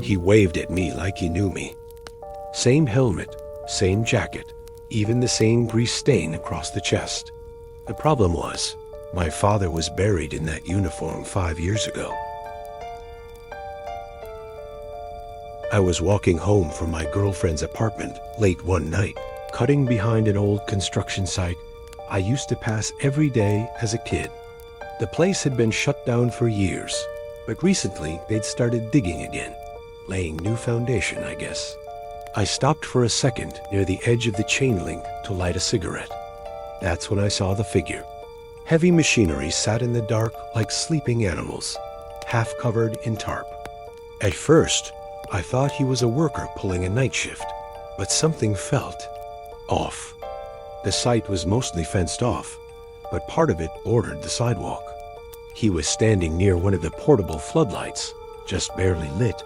He waved at me like he knew me. Same helmet, same jacket, even the same grease stain across the chest. The problem was, my father was buried in that uniform 5 years ago. I was walking home from my girlfriend's apartment late one night, cutting behind an old construction site I used to pass every day as a kid. The place had been shut down for years, but recently they'd started digging again, laying new foundation, I guess. I stopped for a second near the edge of the chain link to light a cigarette. That's when I saw the figure. Heavy machinery sat in the dark like sleeping animals, half covered in tarp. At first, I thought he was a worker pulling a night shift, but something felt off. The site was mostly fenced off, but part of it bordered the sidewalk. He was standing near one of the portable floodlights, just barely lit,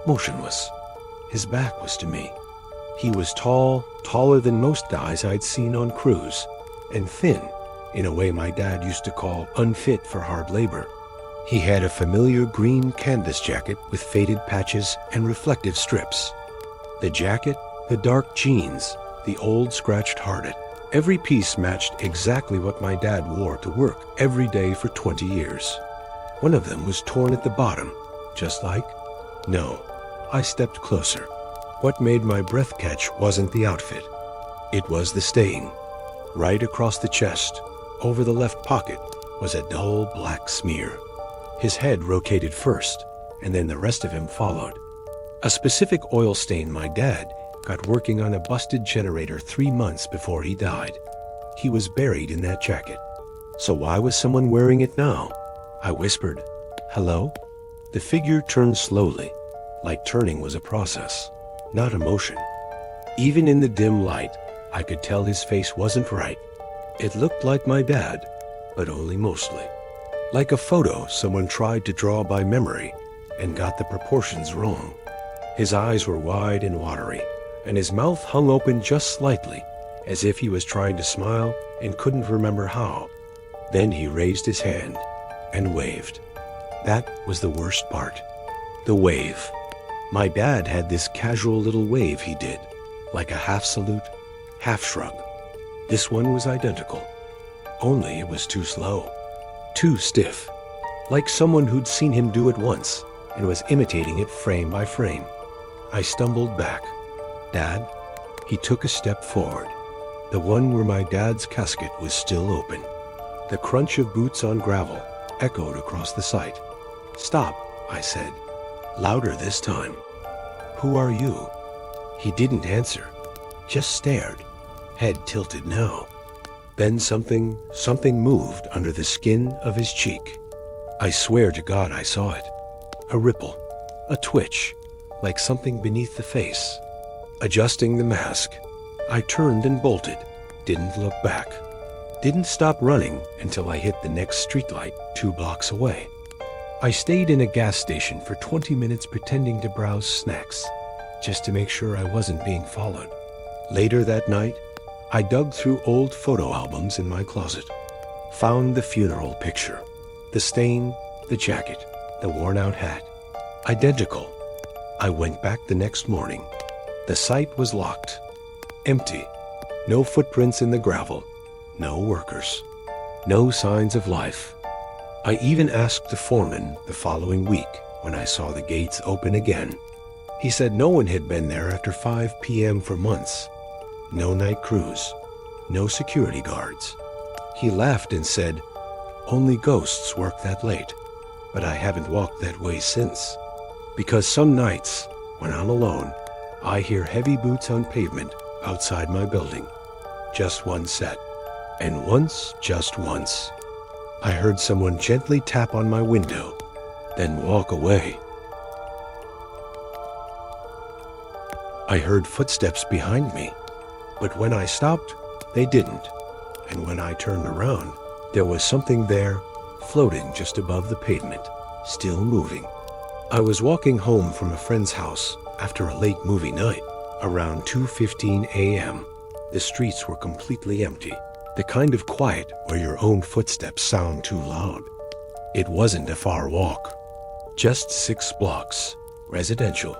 motionless. His back was to me. He was tall, taller than most guys I'd seen on crews, and thin, in a way my dad used to call unfit for hard labor. He had a familiar green canvas jacket with faded patches and reflective strips. The jacket, the dark jeans, the old scratched harness. Every piece matched exactly what my dad wore to work every day for 20 years. One of them was torn at the bottom, just like... No, I stepped closer. What made my breath catch wasn't the outfit. It was the stain. Right across the chest, over the left pocket, was a dull black smear. His head rotated first, and then the rest of him followed. A specific oil stain my dad got working on a busted generator 3 months before he died. He was buried in that jacket. So why was someone wearing it now? I whispered, "Hello?" The figure turned slowly, like turning was a process, not a motion. Even in the dim light, I could tell his face wasn't right. It looked like my dad, but only mostly. Like a photo someone tried to draw by memory and got the proportions wrong. His eyes were wide and watery, and his mouth hung open just slightly, as if he was trying to smile and couldn't remember how. Then he raised his hand and waved. That was the worst part. The wave. My dad had this casual little wave he did, like a half salute, half shrug. This one was identical, only it was too slow, too stiff, like someone who'd seen him do it once and was imitating it frame by frame. I stumbled back. "Dad?" He took a step forward, the one where my dad's casket was still open. The crunch of boots on gravel echoed across the site. "Stop," I said, louder this time. "Who are you?" He didn't answer, just stared, head tilted now. Then something moved under the skin of his cheek. I swear to God I saw it. A ripple, a twitch, like something beneath the face. Adjusting the mask, I turned and bolted, didn't look back. Didn't stop running until I hit the next streetlight 2 blocks away. I stayed in a gas station for 20 minutes pretending to browse snacks, just to make sure I wasn't being followed. Later that night, I dug through old photo albums in my closet, found the funeral picture, the stain, the jacket, the worn-out hat. Identical. I went back the next morning. The site was locked, empty, no footprints in the gravel, no workers, no signs of life. I even asked the foreman the following week when I saw the gates open again. He said no one had been there after 5 p.m. for months. No night crews, no security guards. He laughed and said, "Only ghosts work that late, but I haven't walked that way since. Because some nights, when I'm alone, I hear heavy boots on pavement outside my building. Just one set. And once, just once, I heard someone gently tap on my window, then walk away. I heard footsteps behind me, but when I stopped, they didn't. And when I turned around, there was something there, floating just above the pavement, still moving. I was walking home from a friend's house after a late movie night, around 2:15 a.m. The streets were completely empty, the kind of quiet where your own footsteps sound too loud. It wasn't a far walk, just 6 blocks, residential,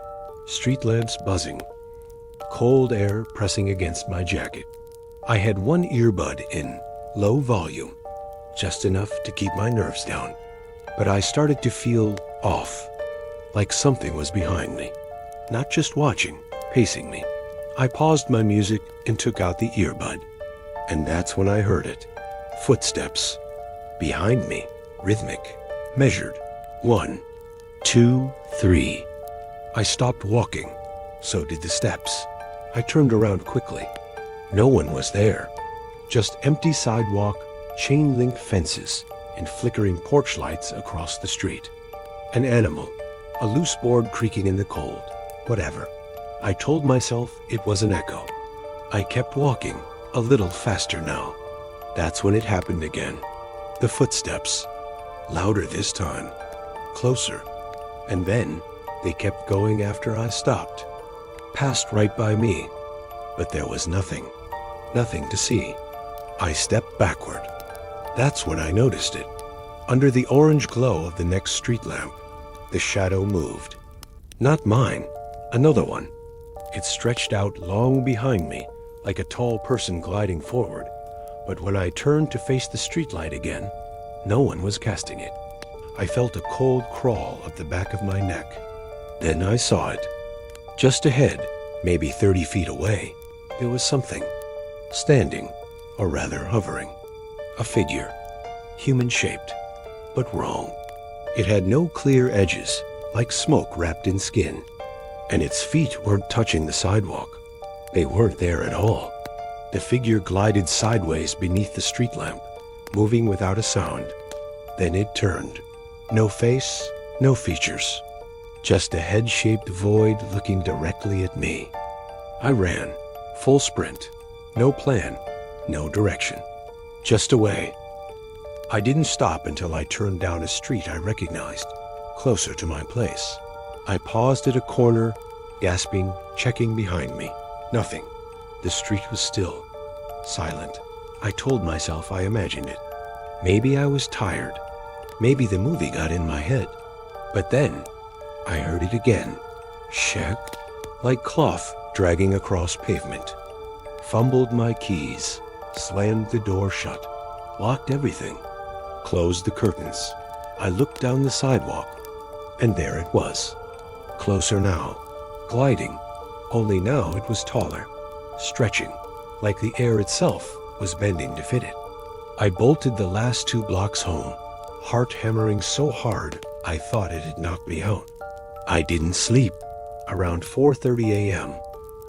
street lamps buzzing, cold air pressing against my jacket. I had one earbud in, low volume, just enough to keep my nerves down. But I started to feel off, like something was behind me, not just watching, pacing me. I paused my music and took out the earbud, and that's when I heard it. Footsteps. Behind me, rhythmic, measured. 1, 2, 3. I stopped walking. So did the steps. I turned around quickly. No one was there. Just empty sidewalk, chain-link fences, and flickering porch lights across the street. An animal, a loose board creaking in the cold. Whatever. I told myself it was an echo. I kept walking, a little faster now. That's when it happened again. The footsteps. Louder this time. Closer. And then they kept going after I stopped. Passed right by me. But there was nothing. Nothing to see. I stepped backward. That's when I noticed it. Under the orange glow of the next street lamp, the shadow moved. Not mine. Another one. It stretched out long behind me, like a tall person gliding forward. But when I turned to face the streetlight again, no one was casting it. I felt a cold crawl up the back of my neck. Then I saw it. Just ahead, maybe 30 feet away, there was something. Standing, or rather hovering. A figure. Human-shaped, but wrong. It had no clear edges, like smoke wrapped in skin. And its feet weren't touching the sidewalk. They weren't there at all. The figure glided sideways beneath the street lamp, moving without a sound. Then it turned. No face, no features. Just a head-shaped void looking directly at me. I ran, full sprint. No plan, no direction. Just away. I didn't stop until I turned down a street I recognized, closer to my place. I paused at a corner, gasping, checking behind me. Nothing. The street was still, silent. I told myself I imagined it. Maybe I was tired. Maybe the movie got in my head. But then, I heard it again. Shack, like cloth dragging across pavement. Fumbled my keys, slammed the door shut, locked everything, closed the curtains. I looked down the sidewalk, and there it was. Closer now, gliding, only now it was taller, stretching, like the air itself was bending to fit it. I bolted the last 2 blocks home, heart hammering so hard I thought it had knocked me out. I didn't sleep. Around 4:30 a.m.,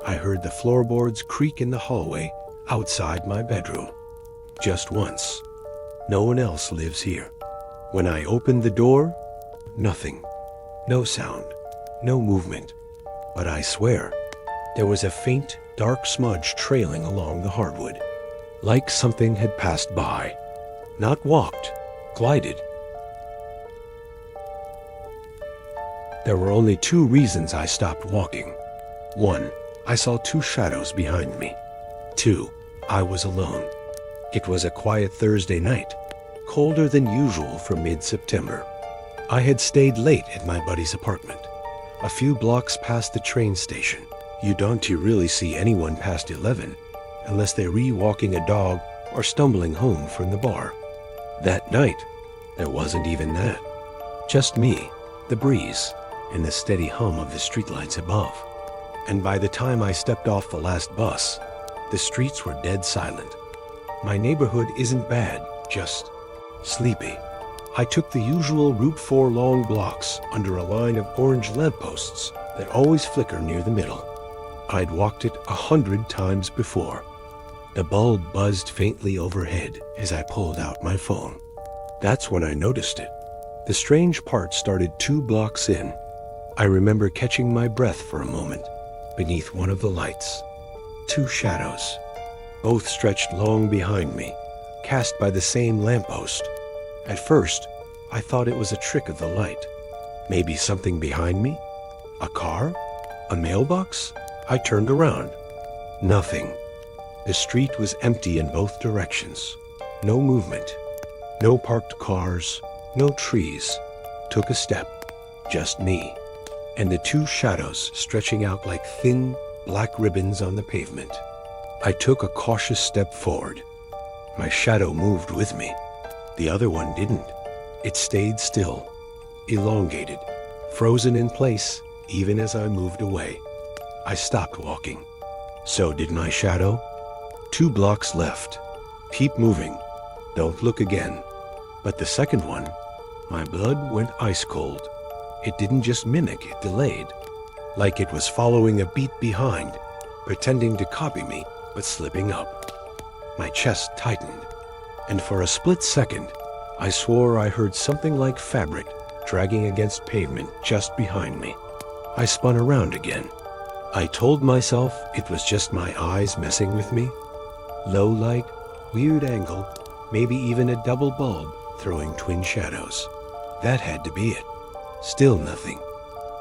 I heard the floorboards creak in the hallway outside my bedroom. Just once. No one else lives here. When I opened the door, nothing. No sound. No movement. But I swear, there was a faint, dark smudge trailing along the hardwood. Like something had passed by. Not walked. Glided. There were only 2 reasons I stopped walking. 1, I saw 2 shadows behind me. 2, I was alone. It was a quiet Thursday night, colder than usual for mid-September. I had stayed late at my buddy's apartment, a few blocks past the train station. You don't really see anyone past 11, unless they're re-walking a dog or stumbling home from the bar. That night, there wasn't even that. Just me, the breeze, and the steady hum of the streetlights above. And by the time I stepped off the last bus, the streets were dead silent. My neighborhood isn't bad, just sleepy. I took the usual Route 4 long blocks under a line of orange lampposts that always flicker near the middle. I'd walked it 100 times before. The bulb buzzed faintly overhead as I pulled out my phone. That's when I noticed it. The strange part started 2 blocks in. I remember catching my breath for a moment beneath one of the lights. 2 shadows, both stretched long behind me, cast by the same lamppost. At first, I thought it was a trick of the light. Maybe something behind me? A car? A mailbox? I turned around. Nothing. The street was empty in both directions. No movement. No parked cars. No trees. Took a step. Just me. and the two shadows stretching out like thin, black ribbons on the pavement. I took a cautious step forward. My shadow moved with me. The other one didn't. It stayed still, elongated, frozen in place, even as I moved away. I stopped walking. So did my shadow. 2 blocks left. Keep moving. Don't look again. But the second one, my blood went ice cold. It didn't just mimic, it delayed. Like it was following a beat behind, pretending to copy me, but slipping up. My chest tightened, and for a split second, I swore I heard something like fabric dragging against pavement just behind me. I spun around again. I told myself it was just my eyes messing with me. Low light, weird angle, maybe even a double bulb throwing twin shadows. That had to be it. Still nothing.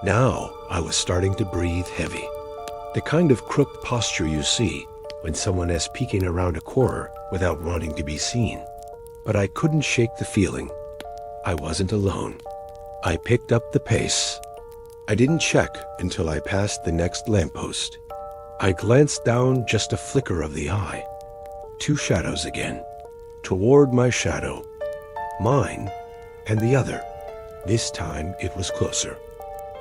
Now I was starting to breathe heavy. The kind of crooked posture you see when someone is peeking around a corner without wanting to be seen. But I couldn't shake the feeling. I wasn't alone. I picked up the pace. I didn't check until I passed the next lamppost. I glanced down just a flicker of the eye. 2 shadows again. Toward my shadow. Mine and the other. This time it was closer.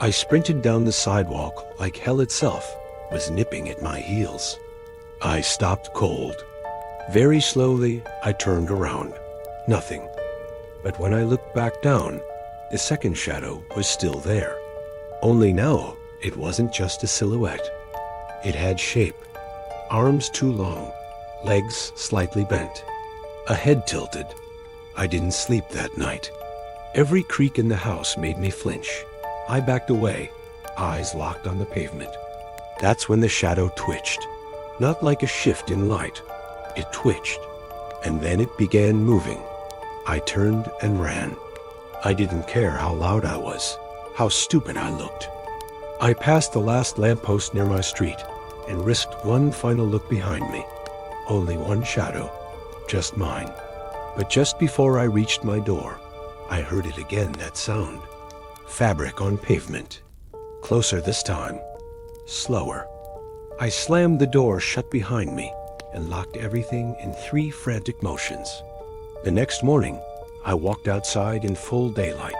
I sprinted down the sidewalk like hell itself was nipping at my heels. I stopped cold. Very slowly, I turned around. Nothing. But when I looked back down, the second shadow was still there. Only now, it wasn't just a silhouette. It had shape. Arms too long, legs slightly bent, a head tilted. I didn't sleep that night. Every creak in the house made me flinch. I backed away, eyes locked on the pavement. That's when the shadow twitched. Not like a shift in light. It twitched, and then it began moving. I turned and ran. I didn't care how loud I was, how stupid I looked. I passed the last lamppost near my street and risked one final look behind me. Only one shadow, just mine. But just before I reached my door, I heard it again, that sound. Fabric on pavement. Closer this time. Slower. I slammed the door shut behind me and locked everything in 3 frantic motions. The next morning, I walked outside in full daylight,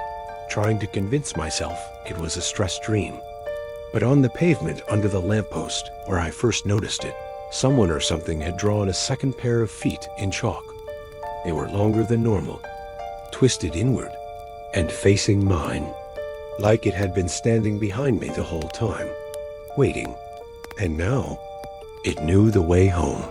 trying to convince myself it was a stress dream. But on the pavement under the lamppost, where I first noticed it, someone or something had drawn a second pair of feet in chalk. They were longer than normal, twisted inward, and facing mine, like it had been standing behind me the whole time, waiting. And now, it knew the way home.